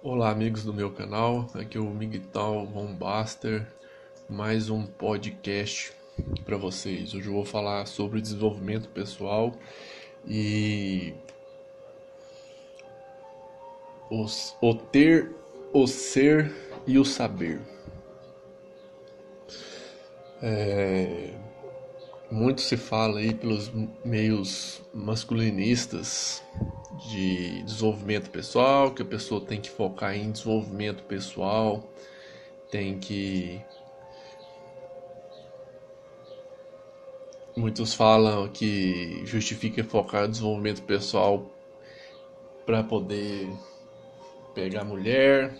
Olá, amigos do meu canal. Aqui é o Miguel Bombaster, mais um podcast para vocês. Hoje eu vou falar sobre desenvolvimento pessoal e o ter, o ser e o saber. Muito se fala aí pelos meios masculinistas de desenvolvimento pessoal, que a pessoa tem que focar em desenvolvimento pessoal, tem que muitos falam que justifica focar no desenvolvimento pessoal para poder pegar mulher,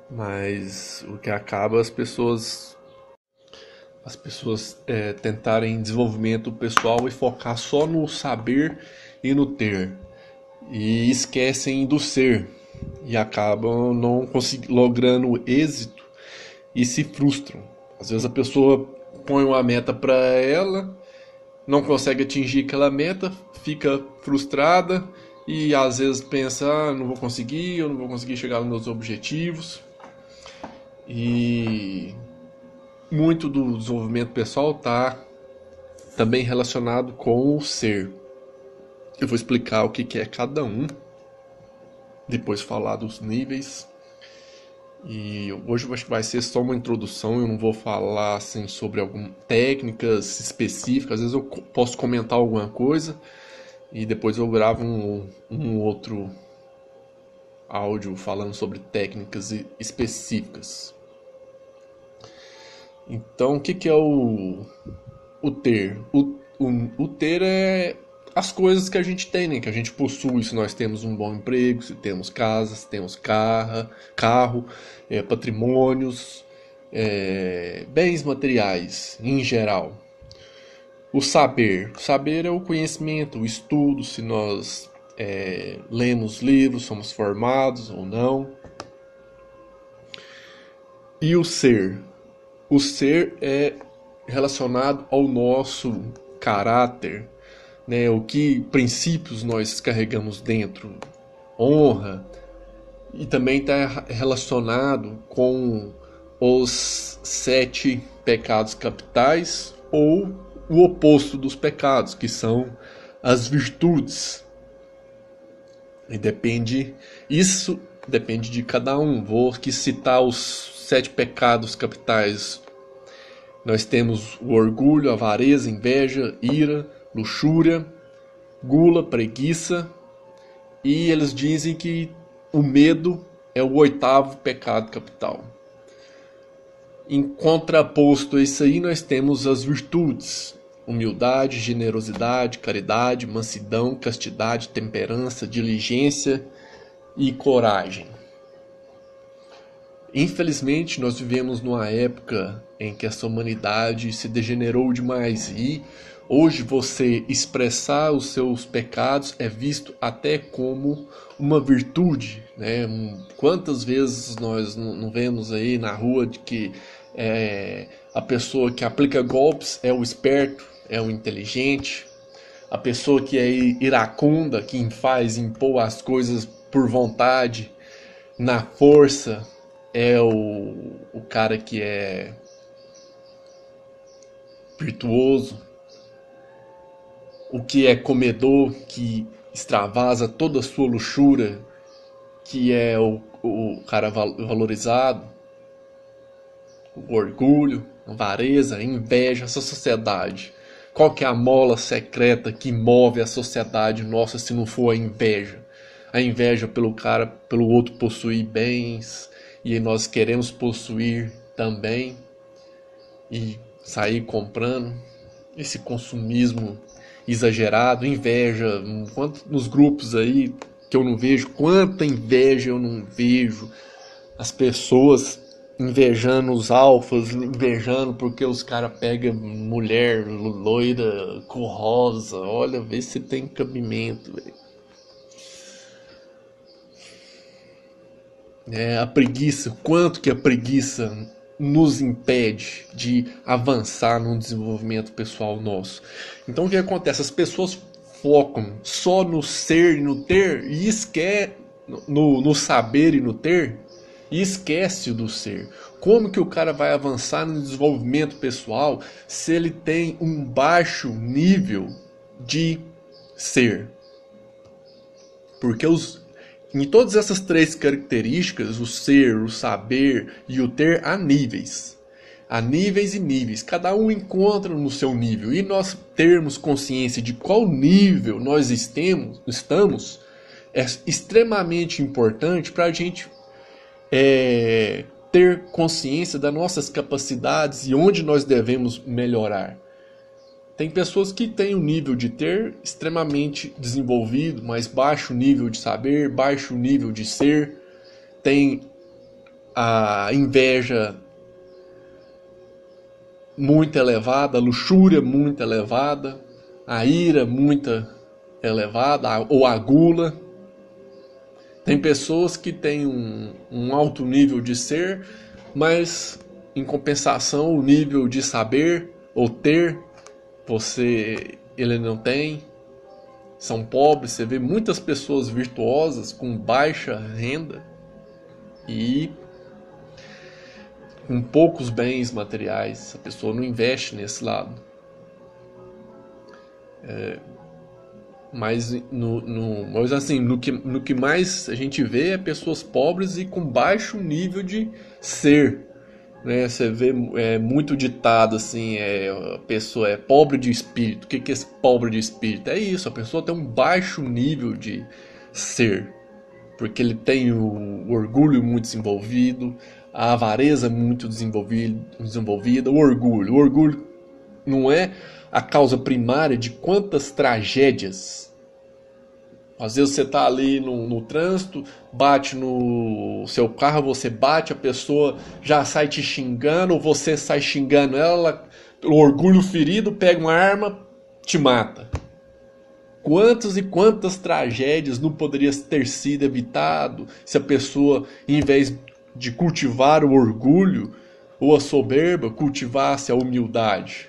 mas o que acaba as pessoas tentarem desenvolvimento pessoal e focar só no saber e no ter e esquecem do ser e acabam não logrando êxito e se frustram. Às vezes a pessoa põe uma meta para ela, não consegue atingir aquela meta, fica frustrada e às vezes pensa, não vou conseguir, eu não vou conseguir chegar nos meus objetivos. E muito do desenvolvimento pessoal está também relacionado com o ser. Eu vou explicar o que é cada um, depois falar dos níveis. E hoje eu acho que vai ser só uma introdução, eu não vou falar assim sobre algumas técnicas específicas. Às vezes eu posso comentar alguma coisa e depois eu gravo um outro áudio falando sobre técnicas específicas. Então, o que é o ter? O ter é as coisas que a gente tem, né? Que a gente possui. Se nós temos um bom emprego, se temos casa, se temos carro, patrimônios, bens materiais em geral. O saber. O saber é o conhecimento, o estudo, se nós lemos livros, somos formados ou não. E o ser. O ser é relacionado ao nosso caráter, né? O que princípios nós carregamos dentro, honra, e também está relacionado com os 7 pecados capitais ou o oposto dos pecados, que são as virtudes. E isso depende de cada um. Vou aqui citar os 7 pecados capitais. Nós temos o orgulho, avareza, inveja, ira, luxúria, gula, preguiça. E eles dizem que o medo é o 8º pecado capital. Em contraposto a isso aí, nós temos as virtudes: humildade, generosidade, caridade, mansidão, castidade, temperança, diligência e coragem. Infelizmente, nós vivemos numa época em que essa humanidade se degenerou demais e hoje você expressar os seus pecados é visto até como uma virtude, né? Quantas vezes nós não vemos aí na rua de que a pessoa que aplica golpes é o esperto, é o inteligente, a pessoa que é iracunda, que faz impor as coisas por vontade, na força, é o cara que é virtuoso, o que é comedor, que extravasa toda a sua luxúria, que é o cara valorizado, o orgulho, a avareza, a inveja, essa sociedade. Qual que é a mola secreta que move a sociedade nossa se não for a inveja? A inveja pelo outro possuir bens e nós queremos possuir também e sair comprando. Esse consumismo exagerado, inveja, nos grupos aí que eu não vejo, quanta inveja eu não vejo, as pessoas invejando os alfas, invejando porque os caras pegam mulher loira, cor rosa, olha, vê se tem cabimento, velho. A preguiça, quanto que a preguiça nos impede de avançar no desenvolvimento pessoal nosso. Então o que acontece? As pessoas focam só no ser e no ter e no saber e no ter e esquece do ser. Como que o cara vai avançar no desenvolvimento pessoal se ele tem um baixo nível de ser? Porque em todas essas três características, o ser, o saber e o ter, há níveis. Há níveis e níveis. Cada um encontra no seu nível. E nós termos consciência de qual nível nós estamos é extremamente importante para a gente ter consciência das nossas capacidades e onde nós devemos melhorar. Tem pessoas que têm um nível de ter extremamente desenvolvido, mas baixo nível de saber, baixo nível de ser. Tem a inveja muito elevada, a luxúria muito elevada, a ira muito elevada, ou a gula. Tem pessoas que têm um alto nível de ser, mas em compensação o nível de saber ou ter ele não tem. São pobres. Você vê muitas pessoas virtuosas com baixa renda e com poucos bens materiais. A pessoa não investe nesse lado. Mas assim, no que mais a gente vê é pessoas pobres e com baixo nível de ser. Né? Você vê muito ditado assim, a pessoa é pobre de espírito. O que é esse pobre de espírito? É isso, a pessoa tem um baixo nível de ser. Porque ele tem o orgulho muito desenvolvido, a avareza muito desenvolvida, o orgulho. O orgulho não é a causa primária de quantas tragédias. Às vezes você está ali no trânsito, bate no seu carro, você bate, a pessoa já sai te xingando, ou você sai xingando ela, pelo orgulho ferido, pega uma arma, te mata. Quantas e quantas tragédias não poderiam ter sido evitado se a pessoa, em vez de cultivar o orgulho ou a soberba, cultivasse a humildade?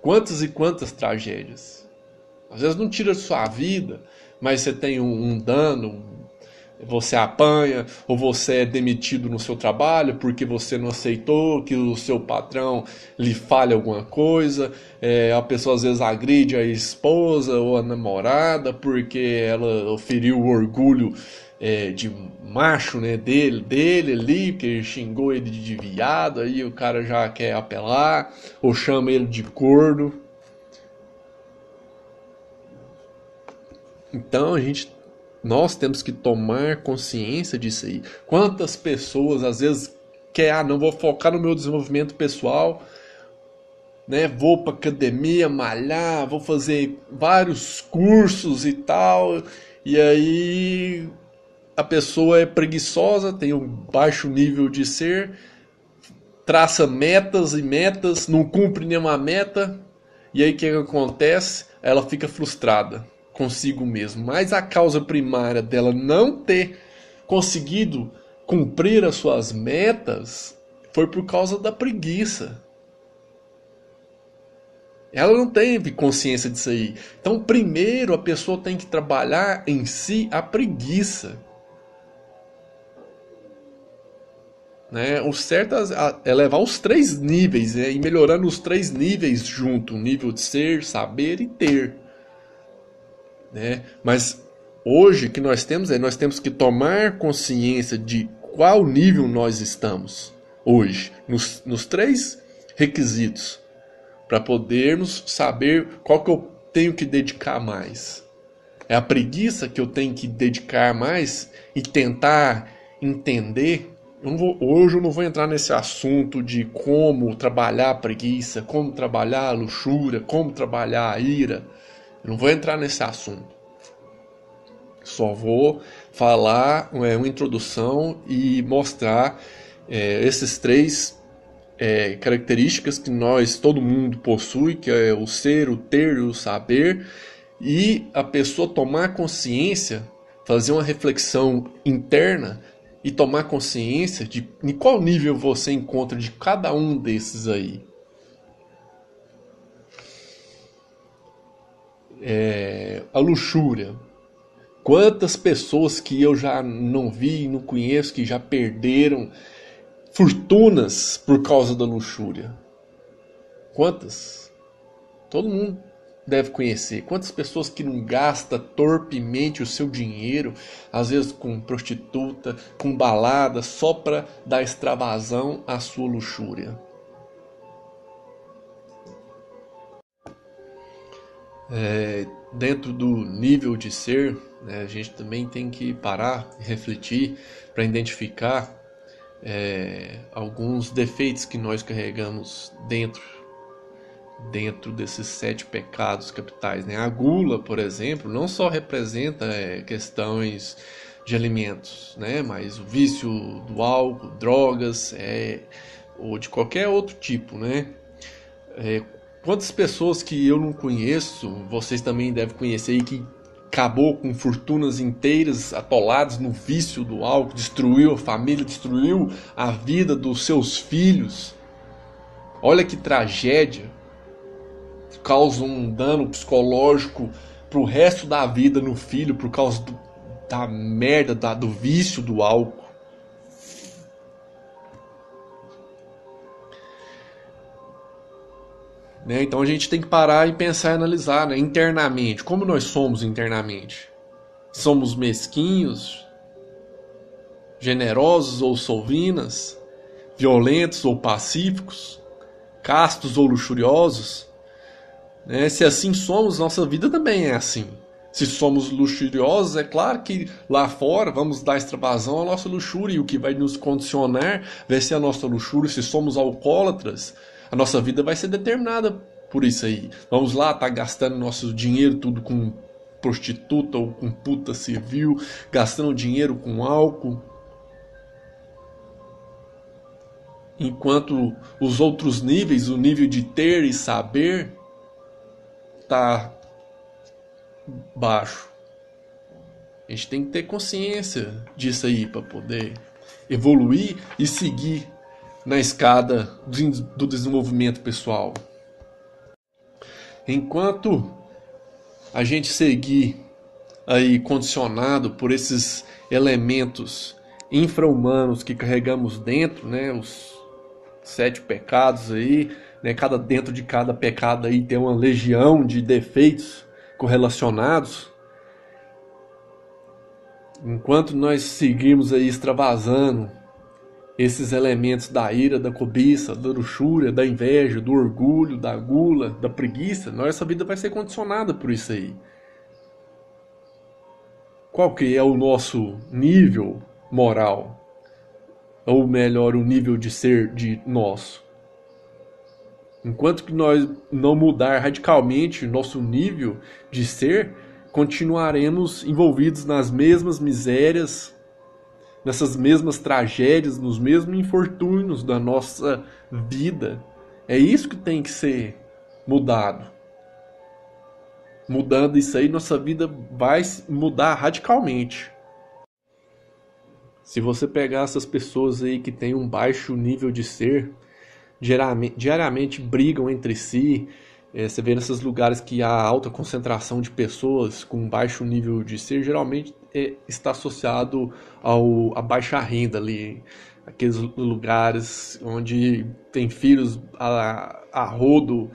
Quantas e quantas tragédias? Às vezes não tira sua vida, mas você tem um dano, você apanha, ou você é demitido no seu trabalho porque você não aceitou que o seu patrão lhe fale alguma coisa. A pessoa às vezes agride a esposa ou a namorada porque ela feriu o orgulho de macho, né, dele ali, porque xingou ele de viado, aí o cara já quer apelar, ou chama ele de corno. Então nós temos que tomar consciência disso aí. Quantas pessoas às vezes querem, não vou focar no meu desenvolvimento pessoal, né? Vou para academia malhar, vou fazer vários cursos e tal, e aí a pessoa é preguiçosa, tem um baixo nível de ser, traça metas e metas, não cumpre nenhuma meta, e aí o que acontece? Ela fica frustrada consigo mesmo. Mas a causa primária dela não ter conseguido cumprir as suas metas foi por causa da preguiça. Ela não teve consciência disso aí. Então, primeiro a pessoa tem que trabalhar em si a preguiça. Né? O certo é levar os três níveis, né? E melhorando os três níveis junto: o nível de ser, saber e ter. Né? Mas hoje o que nós temos que tomar consciência de qual nível nós estamos hoje, nos três requisitos, para podermos saber qual que eu tenho que dedicar mais. É a preguiça que eu tenho que dedicar mais e tentar entender. Hoje eu não vou entrar nesse assunto de como trabalhar a preguiça, como trabalhar a luxúria, como trabalhar a ira. Eu não vou entrar nesse assunto. Só vou falar uma introdução e mostrar esses três características que todo mundo possui, que é o ser, o ter e o saber, e a pessoa tomar consciência, fazer uma reflexão interna e tomar consciência de em qual nível você encontra de cada um desses aí. A luxúria. Quantas pessoas que eu já não vi, não conheço, que já perderam fortunas por causa da luxúria? Quantas? Todo mundo deve conhecer. Quantas pessoas que não gastam torpemente o seu dinheiro, às vezes com prostituta, com balada, só para dar extravasão à sua luxúria? Dentro do nível de ser, né, a gente também tem que parar e refletir para identificar alguns defeitos que nós carregamos dentro desses 7 pecados capitais, né? A gula, por exemplo, não só representa questões de alimentos, né? Mas o vício do álcool, drogas, ou de qualquer outro tipo, né? Quantas pessoas que eu não conheço, vocês também devem conhecer, e que acabou com fortunas inteiras atoladas no vício do álcool, destruiu a família, destruiu a vida dos seus filhos. Olha que tragédia. Causa um dano psicológico pro resto da vida no filho por causa da merda, do vício do álcool. Né? Então a gente tem que parar e pensar e analisar, né? Internamente. Como nós somos internamente? Somos mesquinhos, generosos ou solvinas, violentos ou pacíficos, castos ou luxuriosos? Né? Se assim somos, nossa vida também é assim. Se somos luxuriosos, é claro que lá fora vamos dar extravasão à nossa luxúria, e o que vai nos condicionar vai ser a nossa luxúria. Se somos alcoólatras, a nossa vida vai ser determinada por isso aí. Vamos lá, tá gastando nosso dinheiro tudo com prostituta ou com puta civil, gastando dinheiro com álcool. Enquanto os outros níveis, o nível de ter e saber, tá baixo. A gente tem que ter consciência disso aí para poder evoluir e seguir na escada do desenvolvimento pessoal. Enquanto a gente seguir aí condicionado por esses elementos infra-humanos que carregamos dentro, né, os 7 pecados aí, né, dentro de cada pecado aí tem uma legião de defeitos correlacionados. Enquanto nós seguirmos aí extravasando esses elementos da ira, da cobiça, da luxúria, da inveja, do orgulho, da gula, da preguiça, nossa vida vai ser condicionada por isso aí. Qual que é o nosso nível moral? Ou melhor, o nível de ser de nosso? Enquanto que nós não mudar radicalmente nosso nível de ser, continuaremos envolvidos nas mesmas misérias, nessas mesmas tragédias, nos mesmos infortúnios da nossa vida. É isso que tem que ser mudado. Mudando isso aí, nossa vida vai mudar radicalmente. Se você pegar essas pessoas aí que têm um baixo nível de ser, diariamente brigam entre si. Você vê nesses lugares que há alta concentração de pessoas com baixo nível de ser, geralmente está associado à baixa renda ali. Aqueles lugares onde tem filhos a rodo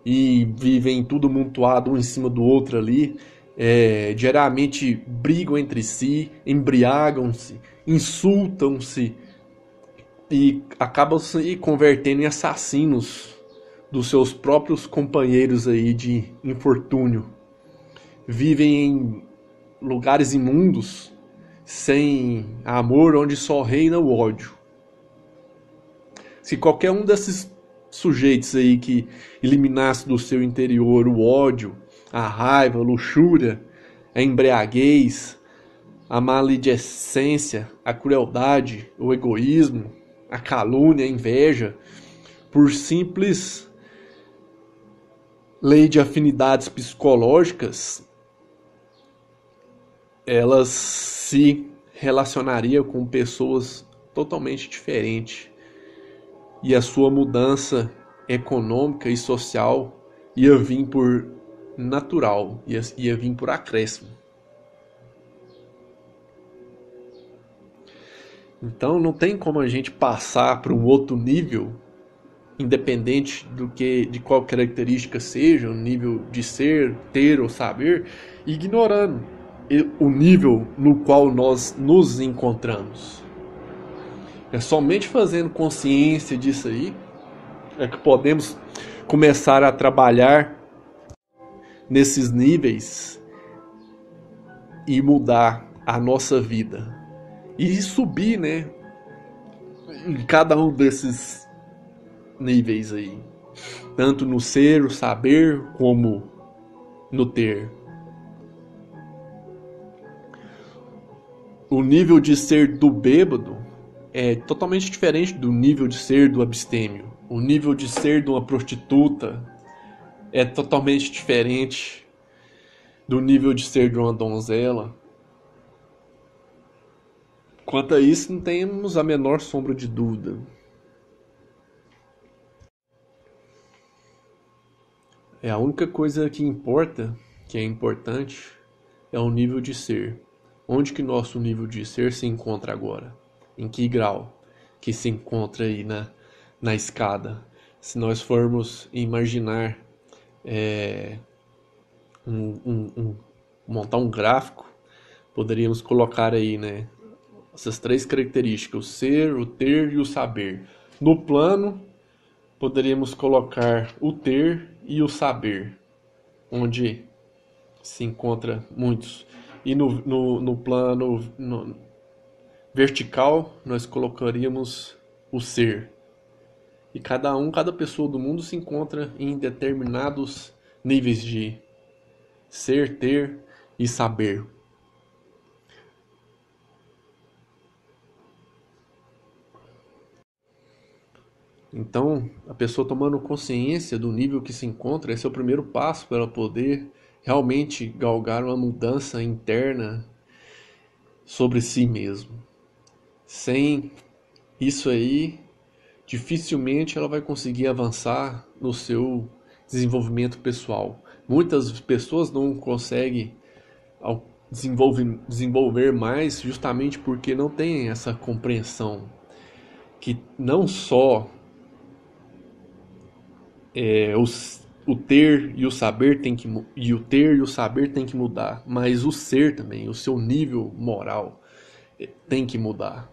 e vivem tudo amontoado um em cima do outro ali. Diariamente brigam entre si, embriagam-se, insultam-se e acabam se convertendo em assassinos dos seus próprios companheiros aí de infortúnio. Vivem em lugares imundos, sem amor, onde só reina o ódio. Se qualquer um desses sujeitos aí que eliminasse do seu interior o ódio, a raiva, a luxúria, a embriaguez, a maledicência, a crueldade, o egoísmo, a calúnia, a inveja, por simples lei de afinidades psicológicas, elas se relacionariam com pessoas totalmente diferentes. E a sua mudança econômica e social ia vir por natural, ia vir por acréscimo. Então não tem como a gente passar para um outro nível, independente de qual característica seja, o nível de ser, ter ou saber, ignorando o nível no qual nós nos encontramos. É somente fazendo consciência disso aí é que podemos começar a trabalhar nesses níveis e mudar a nossa vida. E subir, né, em cada um desses níveis aí. Tanto no ser, o saber, como no ter. O nível de ser do bêbado é totalmente diferente do nível de ser do abstêmio. O nível de ser de uma prostituta é totalmente diferente do nível de ser de uma donzela. Quanto a isso, não temos a menor sombra de dúvida. A única coisa que importa, que é importante, é o nível de ser. Onde que nosso nível de ser se encontra agora? Em que grau que se encontra aí na escada? Se nós formos imaginar montar um gráfico, poderíamos colocar aí, né, essas três características, o ser, o ter e o saber. No plano, poderíamos colocar o ter e o saber, onde se encontra muitos. E no plano vertical, nós colocaríamos o ser. E cada pessoa do mundo se encontra em determinados níveis de ser, ter e saber. Então, a pessoa tomando consciência do nível que se encontra, esse é o primeiro passo para ela poder realmente galgar uma mudança interna sobre si mesmo. Sem isso aí, dificilmente ela vai conseguir avançar no seu desenvolvimento pessoal. Muitas pessoas não conseguem desenvolver mais justamente porque não têm essa compreensão que não só o ter e o saber tem que mudar, mas o ser também, o seu nível moral tem que mudar.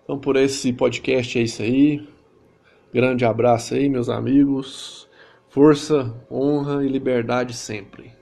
Então por esse podcast é isso aí. Grande abraço aí, meus amigos. Força, honra e liberdade sempre.